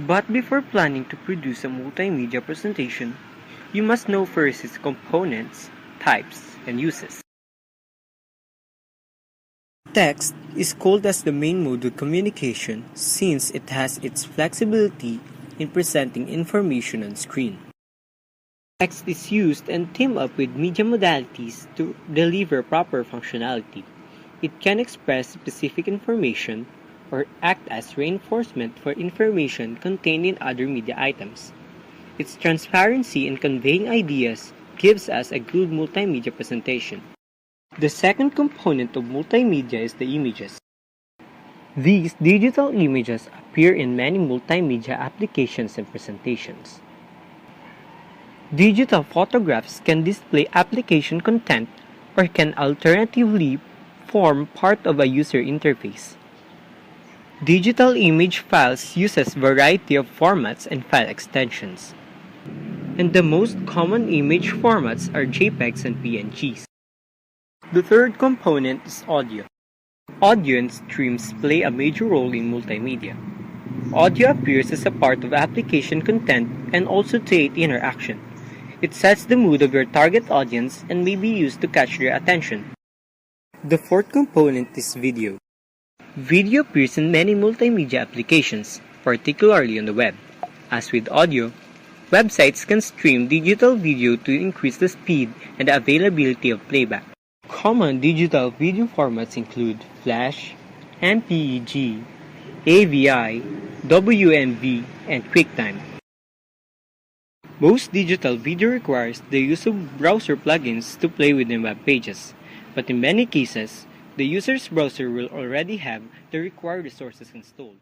But before planning to produce a multimedia presentation, you must know first its components, types, and uses. Text is called as the main mode of communication since it has its flexibility in presenting information on screen. Text is used and team up with media modalities to deliver proper functionality. It can express specific information or act as reinforcement for information contained in other media items. Its transparency in conveying ideas gives us a good multimedia presentation. The second component of multimedia is the images. These digital images appear in many multimedia applications and presentations. Digital photographs can display application content or can alternatively form part of a user interface. Digital image files uses variety of formats and file extensions. And the most common image formats are JPEGs and PNGs. The third component is audio. Audio and streams play a major role in multimedia. Audio appears as a part of application content and also to aid interaction. It sets the mood of your target audience and may be used to catch their attention. The fourth component is video. Video appears in many multimedia applications, particularly on the web. As with audio, websites can stream digital video to increase the speed and the availability of playback. Common digital video formats include Flash, MPEG, AVI, WMV, and QuickTime. Most digital video requires the use of browser plugins to play within web pages, but in many cases, the user's browser will already have the required resources installed.